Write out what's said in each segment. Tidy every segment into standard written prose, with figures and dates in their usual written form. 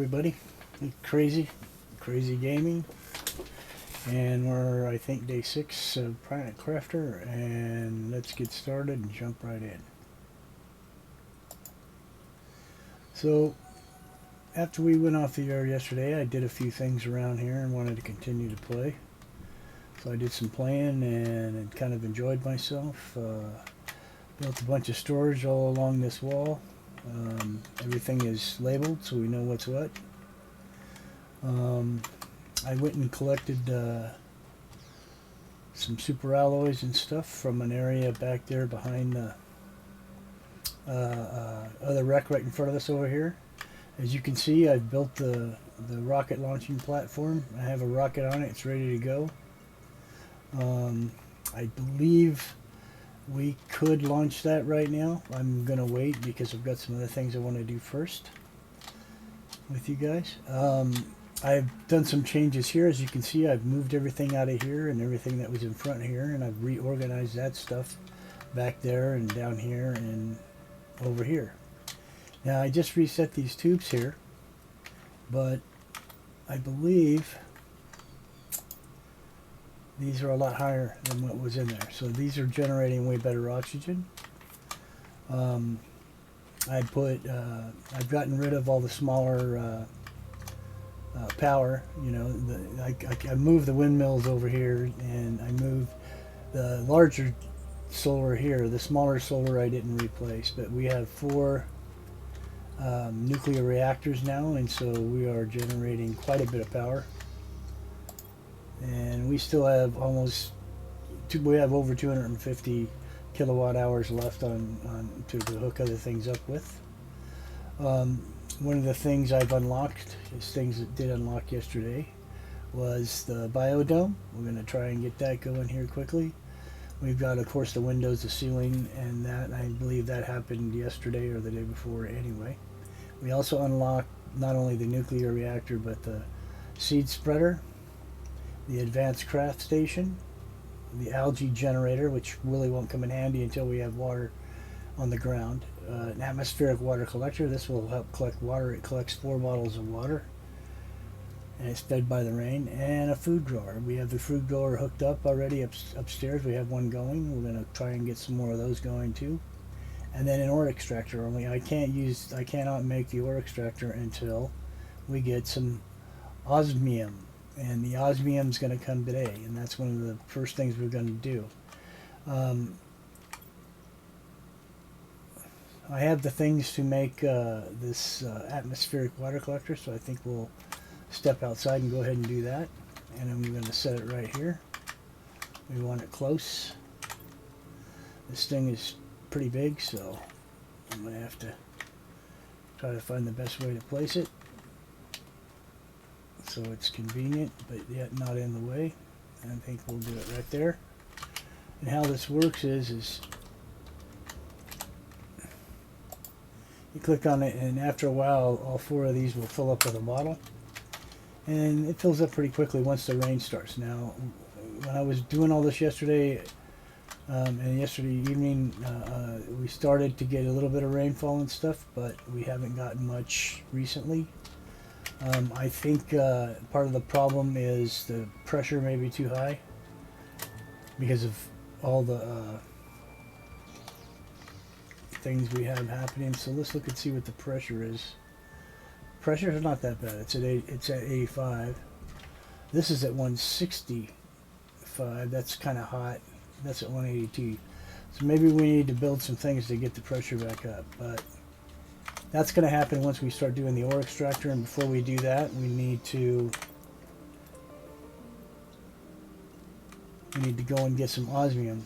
everybody. Crazy Gaming. And we're, I think, day 6 of Planet Crafter. And let's get started and jump right in. So, after we went off the air yesterday, I did a few things around here and wanted to continue to play. So I did some playing and kind of enjoyed myself. Built a bunch of storage all along this wall. Everything is labeled so we know what's what. I went and collected some super alloys and stuff from an area back there behind the other wreck right in front of us over here. As you can see, I've built the rocket launching platform. I have a rocket on it. It's ready to go. I believe we could launch that right now. I'm going to wait because I've got some other things I want to do first with you guys. I've done some changes here. As you can see, I've moved everything out of here and everything that was in front here, and I've reorganized that stuff back there and down here and over here. Now, I just reset these tubes here, but I believe these are a lot higher than what was in there. So these are generating way better oxygen. I've gotten rid of all the smaller power. You know, I moved the windmills over here, and I moved the larger solar here. The smaller solar I didn't replace, but we have 4 nuclear reactors now, and so we are generating quite a bit of power. And we still have we have over 250 kilowatt hours left to hook other things up with. One of the things I've unlocked, things that did unlock yesterday, was the biodome. We're going to try and get that going here quickly. We've got, of course, the windows, the ceiling, and that. I believe that happened yesterday or the day before anyway. We also unlocked not only the nuclear reactor, but the seed spreader, the advanced craft station, the algae generator, which really won't come in handy until we have water on the ground, an atmospheric water collector. This will help collect water. It collects 4 bottles of water, and it's fed by the rain, and a food grower. We have the food grower hooked up already upstairs. We have one going. We're going to try and get some more of those going too. And then an ore extractor. Only I cannot make the ore extractor until we get some osmium. And the osmium is going to come today, and that's one of the first things we're going to do. I have the things to make this atmospheric water collector, so I think we'll step outside and go ahead and do that. And I'm going to set it right here. We want it close. This thing is pretty big, so I'm going to have to try to find the best way to place it so it's convenient, but yet not in the way. And I think we'll do it right there. And how this works is you click on it, and after a while, all 4 of these will fill up with a bottle. And it fills up pretty quickly once the rain starts. Now, when I was doing all this yesterday, and yesterday evening, we started to get a little bit of rainfall and stuff, but we haven't gotten much recently. I think part of the problem is the pressure may be too high because of all the things we have happening. So let's look and see what the pressure is. Pressure is not that bad. It's at 85. This is at 165. That's kind of hot. That's at 182. So maybe we need to build some things to get the pressure back up. But that's going to happen once we start doing the ore extractor, and before we do that, we need to go and get some osmomium,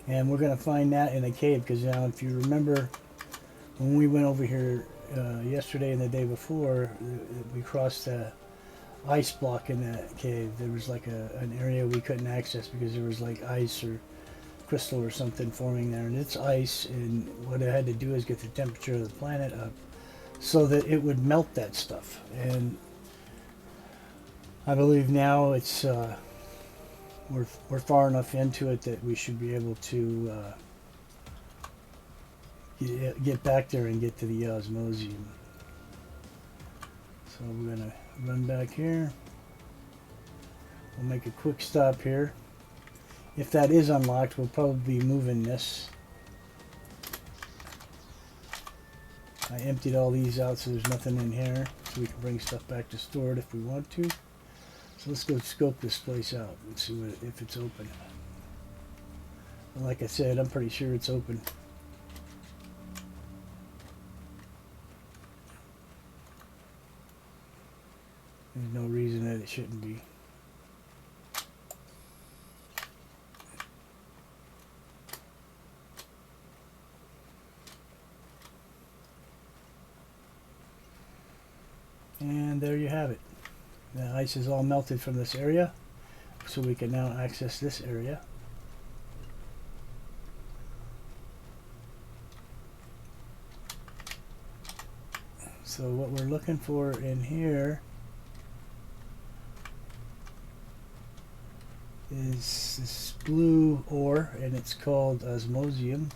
and we're going to find that in a cave. Because now, if you remember, when we went over here yesterday and the day before, we crossed the ice block in that cave. There was like an area we couldn't access because there was like ice or crystal or something forming there, and it's ice, and what I had to do is get the temperature of the planet up so that it would melt that stuff. And I believe now it's we're far enough into it that we should be able to get back there and get to the Osmosium. So we're going to run back here. We'll make a quick stop here. If that is unlocked, we'll probably be moving this. I emptied all these out so there's nothing in here, so we can bring stuff back to store it if we want to. So let's go scope this place out and see if it's open. And like I said, I'm pretty sure it's open. There's no reason that it shouldn't be. And there you have it. The ice is all melted from this area, so we can now access this area. So what we're looking for in here is this blue ore, and it's called Osmosium.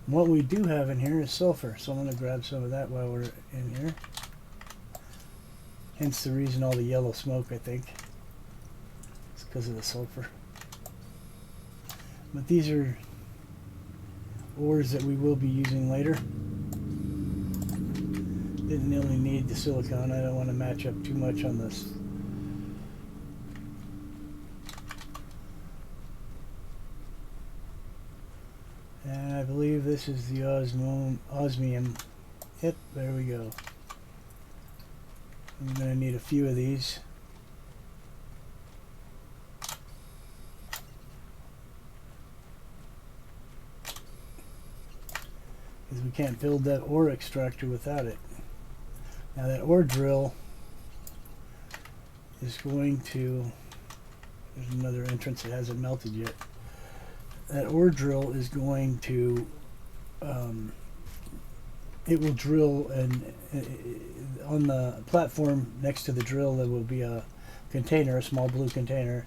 What we do have in here is sulfur, so I'm going to grab some of that while we're in here. Hence the reason all the yellow smoke, I think. It's because of the sulfur. But these are ores that we will be using later. Didn't really need the silicon. I don't want to match up too much on this. And I believe this is the osmium. Yep, there we go. I'm going to need a few of these. Because we can't build that ore extractor without it. Now that ore drill is going to... There's another entrance that hasn't melted yet. That ore drill is going to, it will drill, and on the platform next to the drill there will be a container, a small blue container,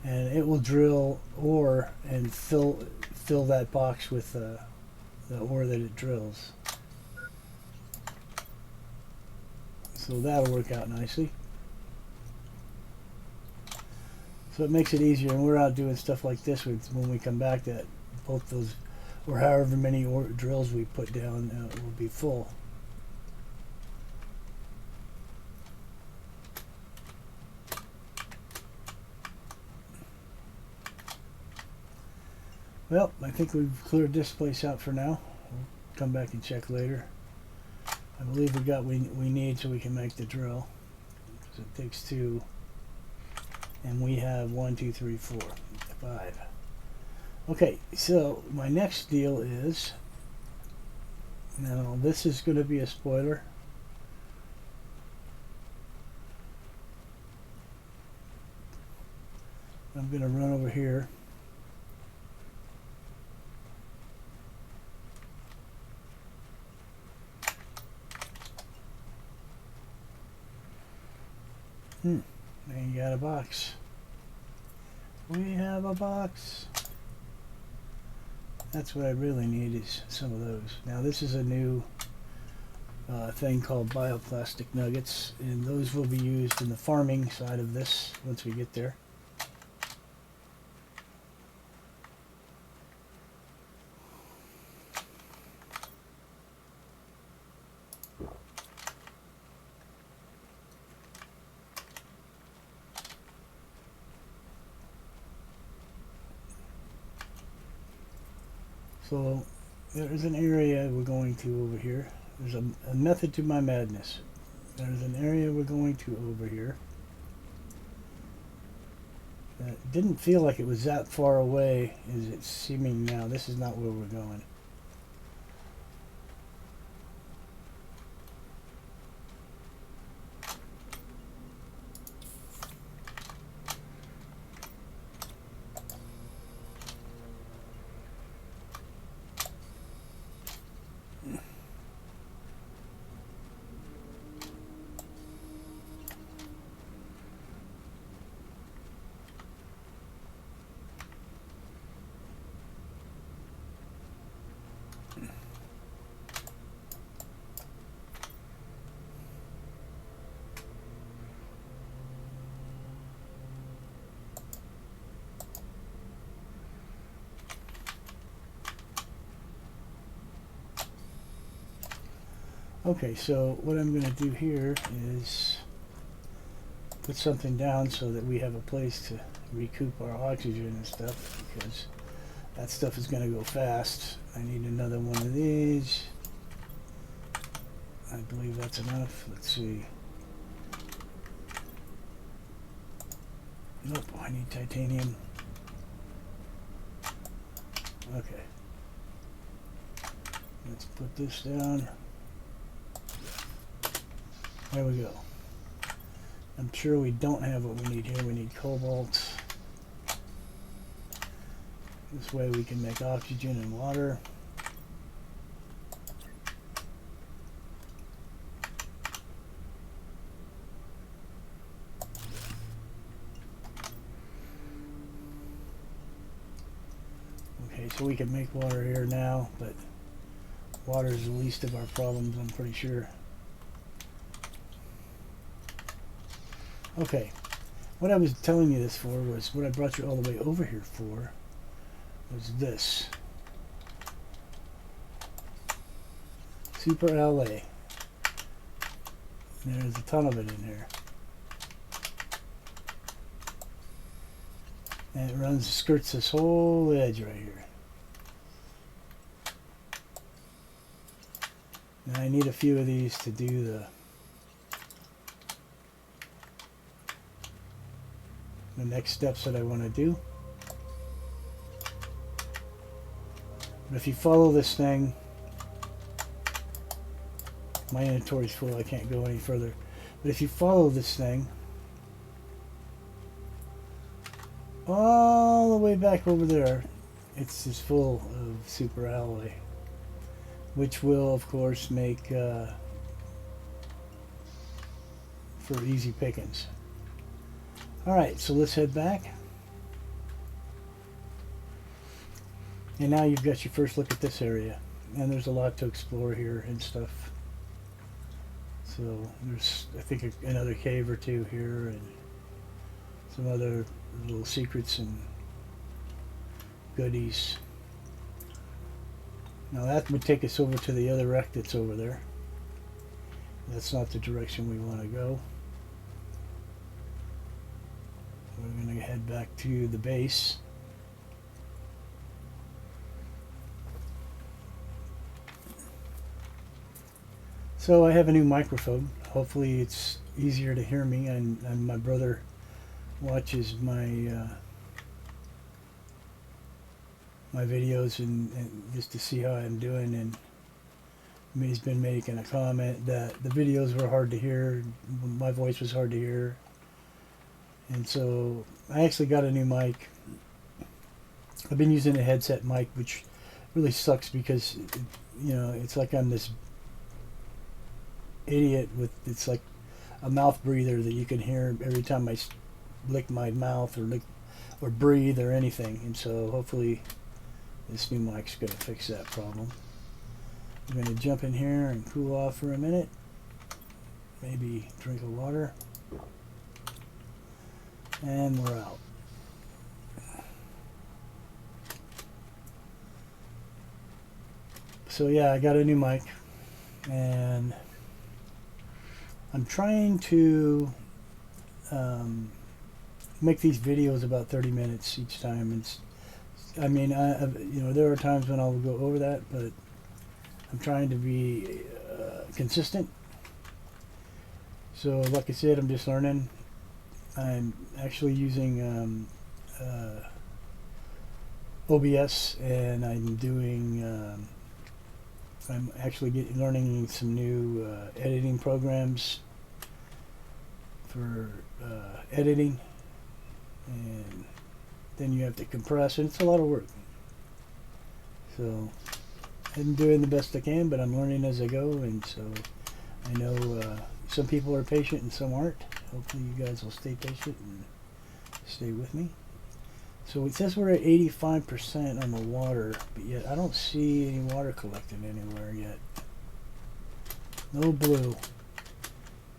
and it will drill ore and fill that box with the ore that it drills. So that'll work out nicely. So it makes it easier, and we're out doing stuff like this when we come back, that both those, or however many drills we put down, will be full. Well, I think we've cleared this place out for now. We'll come back and check later. I believe we got what we need so we can make the drill, because it takes 2. And we have 1, 2, 3, 4, 5. Okay, so my next deal is, now this is going to be a spoiler. I'm going to run over here. And you got a box. We have a box. That's what I really need, is some of those. Now this is a new thing called Bioplastic Nuggets, and those will be used in the farming side of this once we get there. So there's an area we're going to over here. There's a method to my madness. There's an area we're going to over here. It didn't feel like it was that far away as it's seeming now. This is not where we're going. Okay, so what I'm going to do here is put something down so that we have a place to recoup our oxygen and stuff, because that stuff is going to go fast. I need another one of these. I believe that's enough. Let's see. Nope, I need titanium. Okay. Let's put this down. There we go. I'm sure we don't have what we need here. We need cobalt. This way we can make oxygen and water. Okay, so we can make water here now, but water is the least of our problems, I'm pretty sure. Okay, what I was telling you this for was, what I brought you all the way over here for, was this. Super LA. There's a ton of it in here. And it runs, skirts this whole edge right here. And I need a few of these to do the next steps that I want to do. But if you follow this thing, my inventory's full, I can't go any further. But if you follow this thing all the way back over there, it's just full of super alloy, which will of course make for easy pickings. Alright, so let's head back. And now you've got your first look at this area. And there's a lot to explore here and stuff. So there's, I think, another cave or two here, and some other little secrets and goodies. Now that would take us over to the other wreck that's over there. That's not the direction we want to go. We're going to head back to the base. So I have a new microphone. Hopefully it's easier to hear me, and my brother watches my my videos and just to see how I'm doing, and he's been making a comment that the videos were hard to hear, my voice was hard to hear. And so I actually got a new mic. I've been using a headset mic, which really sucks because, you know, it's like I'm this idiot with, it's like a mouth breather that you can hear every time I lick my mouth or breathe or anything. And so hopefully this new mic's going to fix that problem. I'm going to jump in here and cool off for a minute. Maybe drink of water. And we're out. So yeah, I got a new mic, and I'm trying to make these videos about 30 minutes each time. It's, I mean, you know, there are times when I'll go over that, but I'm trying to be consistent. So like I said, I'm just learning. I'm actually using OBS, and I'm doing I'm actually learning some new editing programs for editing, and then you have to compress, and it's a lot of work. So I'm doing the best I can, but I'm learning as I go, and so I know some people are patient and some aren't. Hopefully you guys will stay patient and stay with me. So it says we're at 85% on the water, but yet I don't see any water collected anywhere yet. No blue.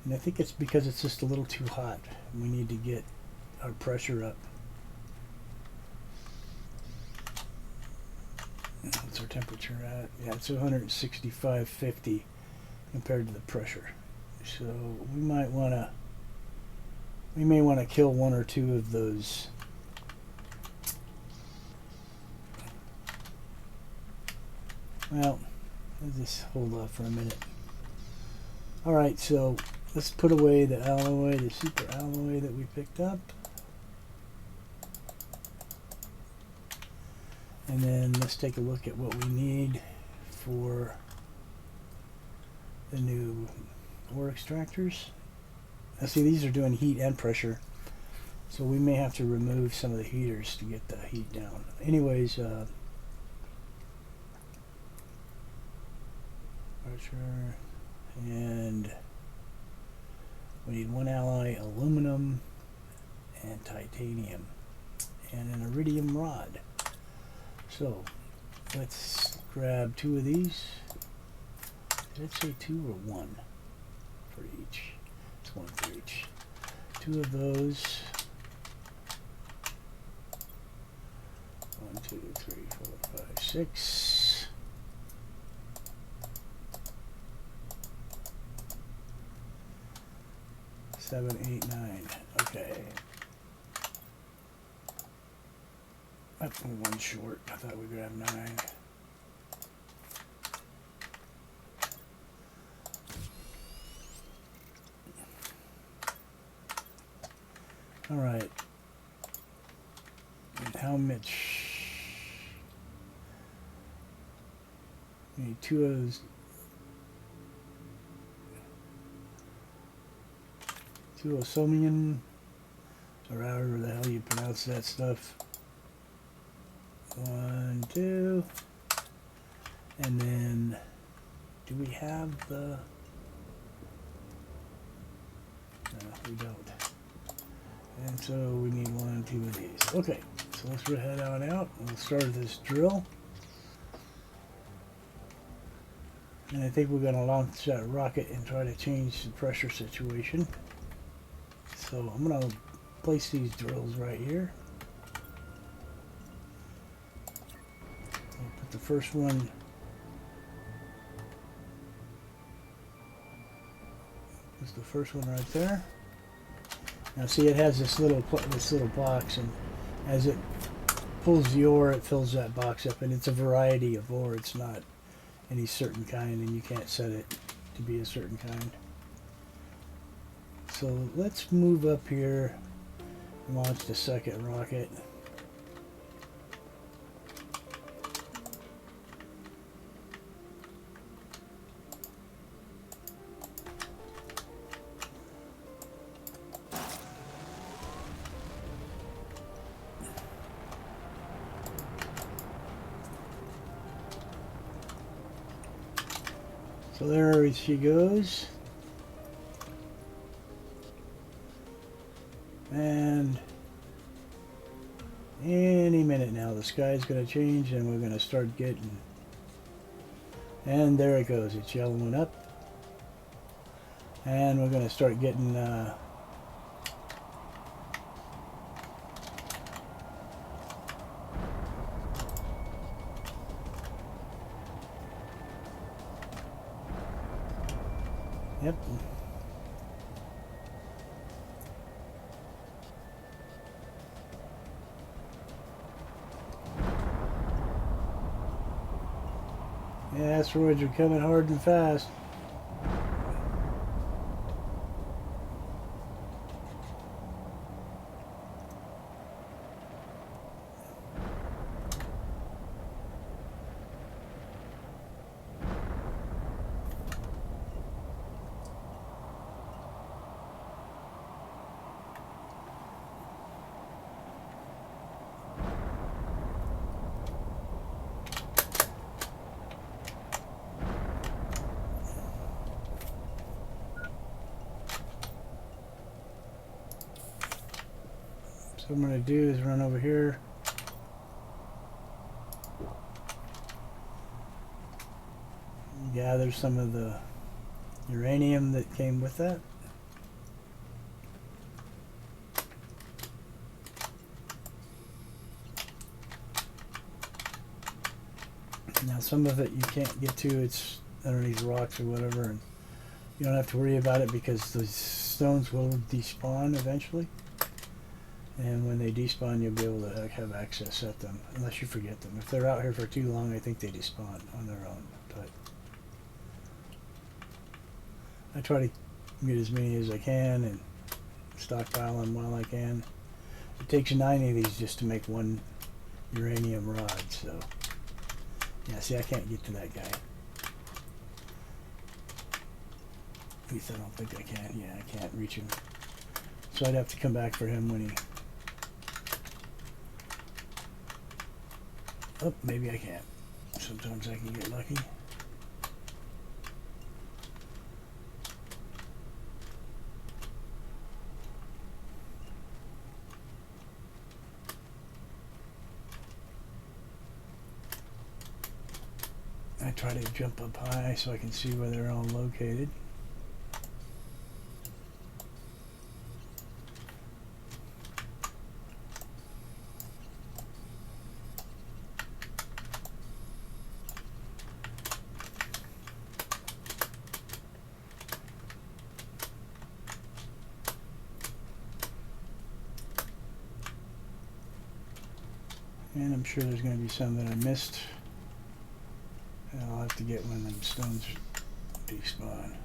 And I think it's because it's just a little too hot. We need to get our pressure up. What's our temperature at? Yeah, it's 165.50. compared to the pressure. So we may want to kill one or two of those. Well, let's just hold off for a minute. Alright, so let's put away the alloy, the super alloy that we picked up. And then let's take a look at what we need for the new ore extractors. Now see, these are doing heat and pressure, so we may have to remove some of the heaters to get the heat down. Anyways, pressure, and we need one alloy, aluminum and titanium, and an iridium rod. So let's grab two of these. Did it say two or one for each? It's one for each. Two of those. 1, 2, 3, 4, 5, 6. Seven, 8, 9. Okay. That's one short. I thought we grabbed 9. All right. And how much? We need two of those. Two Osmosium, or however the hell you pronounce that stuff. 1, 2, and then do we have the? No, we don't. And so we need 1, 2 of these. Okay, so let's head on out. We'll start this drill, and I think we're going to launch that rocket and try to change the pressure situation. So I'm going to place these drills right here. I'll put the first one right there. Now see, it has this little box, and as it pulls the ore, it fills that box up, and it's a variety of ore. It's not any certain kind, and you can't set it to be a certain kind. So let's move up here and launch the second rocket. So there she goes. And any minute now the sky's going to change and we're going to start getting, and there it goes, it's yellowing up, and we're going to start getting yep. Yeah, asteroids are coming hard and fast. So what I'm going to do is run over here. Gather some of the uranium that came with that. Now some of it you can't get to, it's underneath rocks or whatever, and You don't have to worry about it because the stones will despawn eventually. And when they despawn, you'll be able to have access at them, unless you forget them. If they're out here for too long, I think they despawn on their own. But I try to get as many as I can and stockpile them while I can. It takes 90 of these just to make one uranium rod, so... Yeah, see, I can't get to that guy. At least I don't think I can. Yeah, I can't reach him. So I'd have to come back for him when he... Oh, maybe I can't. Sometimes I can get lucky. I try to jump up high so I can see where they're all located. And I'm sure there's going to be some that I missed. And I'll have to get when them stones despawn.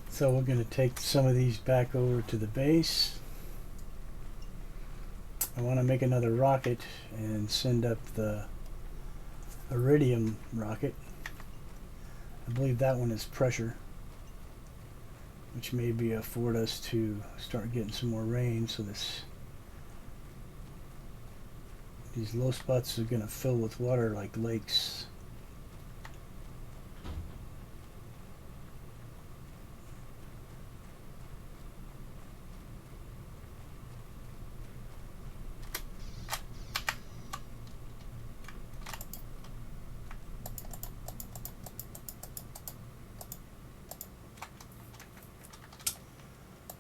So we're going to take some of these back over to the base. I want to make another rocket and send up the iridium rocket. I believe that one is pressure, which maybe afford us to start getting some more rain. So these low spots are going to fill with water like lakes.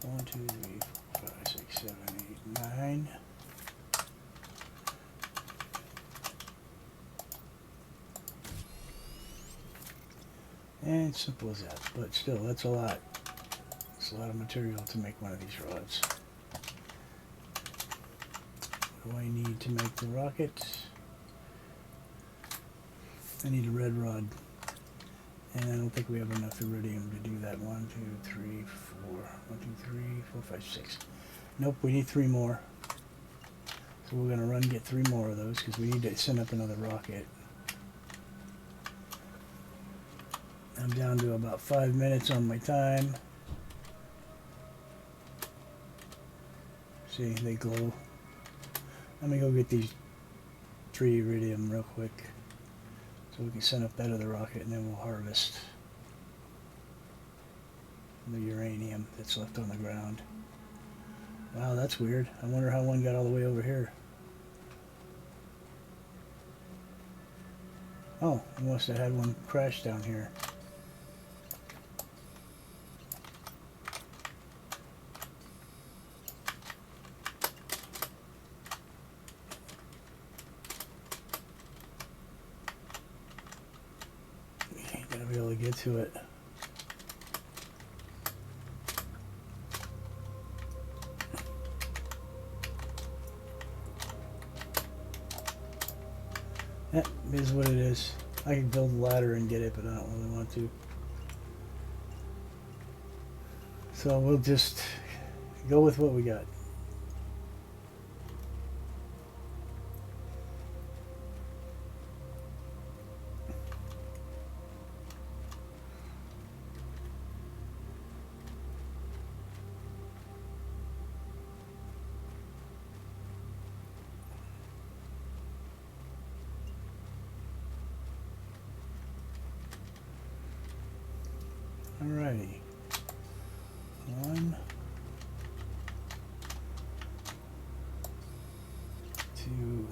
One, two, three, four, 5, 6, 7, 8, 9. And simple as that, but still, that's a lot. It's a lot of material to make one of these rods. What do I need to make the rocket? I need a red rod. And I don't think we have enough iridium to do that. 1, 2, 3, 4. 1, 2, 3, 4, 5, 6. Nope, we need 3 more. So we're going to run and get 3 more of those because we need to send up another rocket. I'm down to about 5 minutes on my time. See, they glow. Let me go get these 3 iridium real quick so we can send up that other rocket, and then we'll harvest the uranium that's left on the ground. Wow, that's weird. I wonder how one got all the way over here. Oh, we must have had one crash down here. Ain't gonna be able to get to it. That is what it is. I can build a ladder and get it, but I don't really want to. So we'll just go with what we got. Alrighty. 1, 2,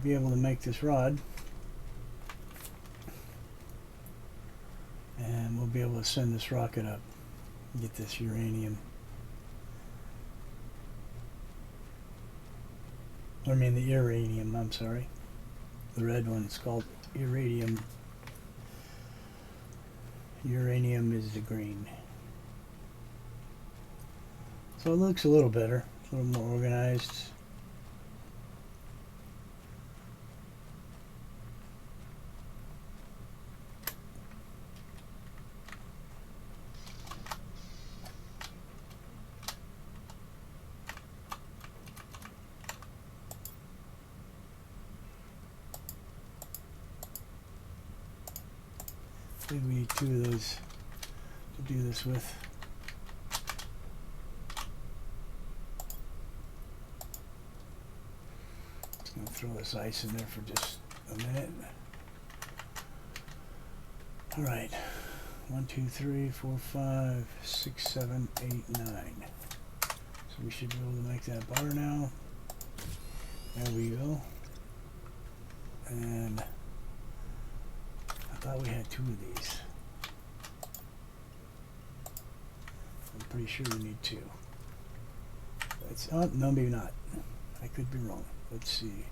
be able to make this rod. And we'll be able to send this rocket up and get this uranium. I mean the uranium, I'm sorry. The red one is called iridium. Uranium is the green. So it looks a little better, a little more organized. I think we need 2 of those to do this with. Just going to throw this ice in there for just a minute. All right, 1, 2, 3, 4, 5, 6, 7, 8, 9. So we should be able to make that bar now. There we go. And I thought we had 2 of these. I'm pretty sure we need 2. That's, oh, no, maybe not. I could be wrong. Let's see.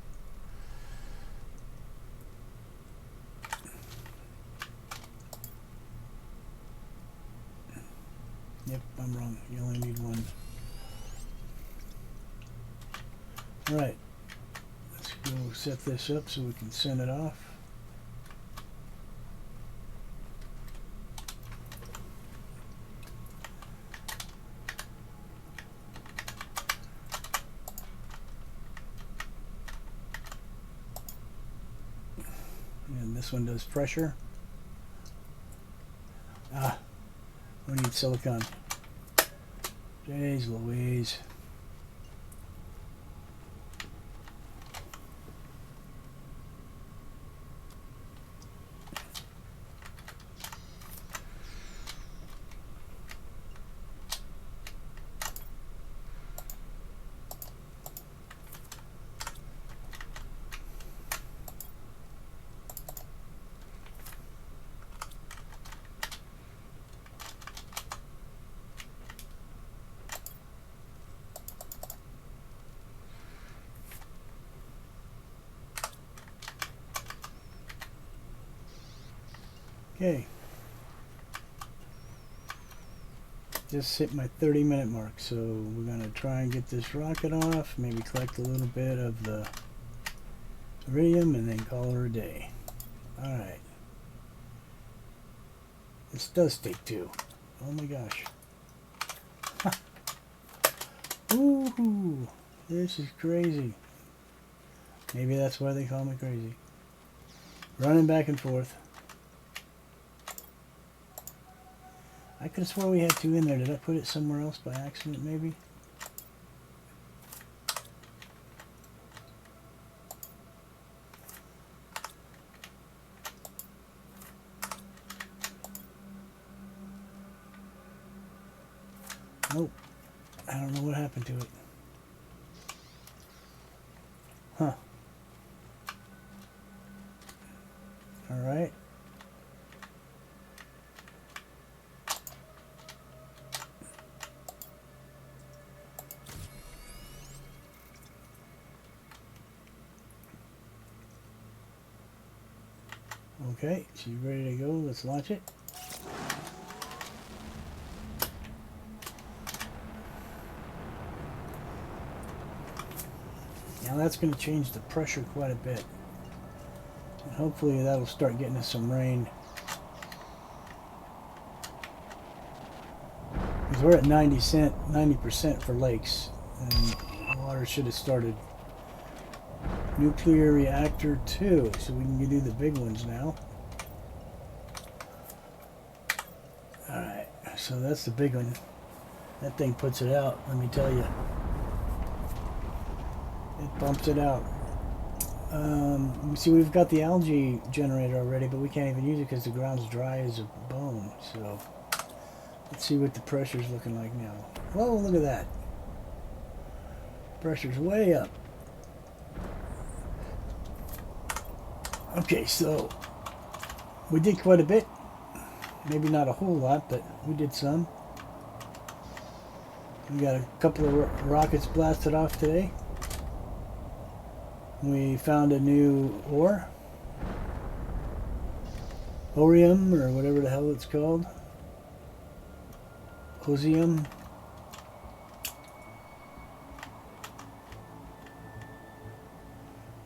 Yep, I'm wrong. You only need 1. Alright. Let's go set this up so we can send it off. And this one does pressure. Ah, we need silicon. Jeez Louise. Okay, just hit my 30-minute mark, so we're going to try and get this rocket off, maybe collect a little bit of the iridium, and then call her a day. Alright. This does take 2. Oh my gosh. Woohoo! This is crazy. Maybe that's why they call me crazy. Running back and forth. I could have sworn we had 2 in there. Did I put it somewhere else by accident, maybe? Nope. I don't know what happened to it. Huh. Alright. Okay, she's ready to go. Let's launch it. Now that's going to change the pressure quite a bit. And hopefully that'll start getting us some rain. Because we're at 90% for lakes. And water should have started. Nuclear reactor 2. So we can do the big ones now. Alright, so that's the big one. That thing puts it out, let me tell you. It bumps it out. See, we've got the algae generator already, but we can't even use it because the ground's dry as a bone. So let's see what the pressure's looking like now. Whoa, look at that. Pressure's way up. Okay, so we did quite a bit. Maybe not a whole lot, but we did some. We got a couple of rockets blasted off today. We found a new ore. Orium, or whatever the hell it's called. Osmosium.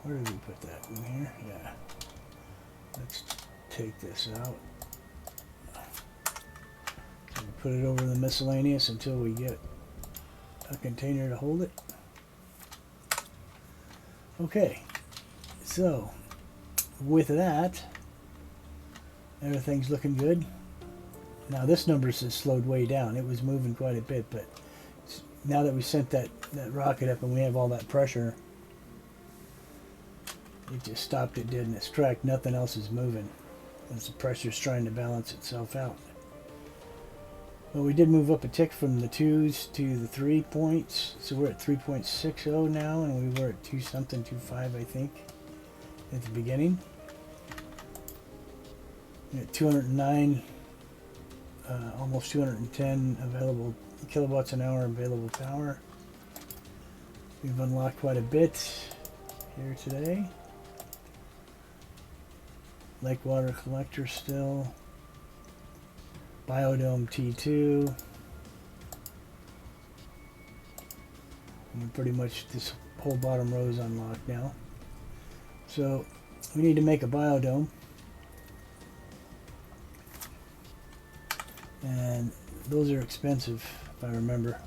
Where did we put that? In here? Yeah. Let's take this out. So we put it over the miscellaneous until we get a container to hold it. Okay. So, with that, everything's looking good. Now this number has slowed way down. It was moving quite a bit, but now that we sent that rocket up and we have all that pressure, it just stopped it dead in its track. Nothing else is moving as the pressure's trying to balance itself out. But we did move up a tick from the 2s to the 3 points. So we're at 3.60 now, and we were at 2 something, 2.5 I think at the beginning. We're at 209, almost 210 available kilowatts an hour available power. We've unlocked quite a bit here today. Lake water collector still. Biodome T2. And pretty much this whole bottom row is unlocked now. So we need to make a biodome. And those are expensive, if I remember.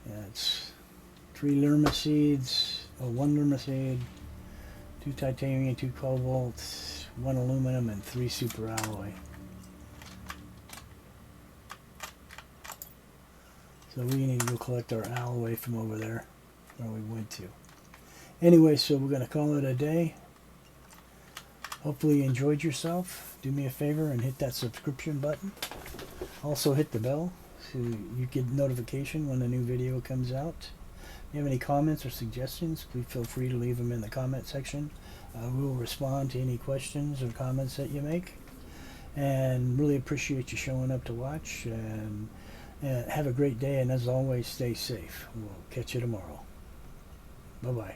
Yeah, it's 3 lerma seeds, 1 lerma seed, 2 titanium, 2 cobalt, 1 aluminum, and 3 super alloy. So we need to go collect our alloy from over there where we went to. Anyway, so we're going to call it a day. Hopefully you enjoyed yourself. Do me a favor and hit that subscription button. Also hit the bell so you get notification when a new video comes out. If you have any comments or suggestions, please feel free to leave them in the comment section. We'll respond to any questions or comments that you make. And really appreciate you showing up to watch. And have a great day, and as always, stay safe. We'll catch you tomorrow. Bye-bye.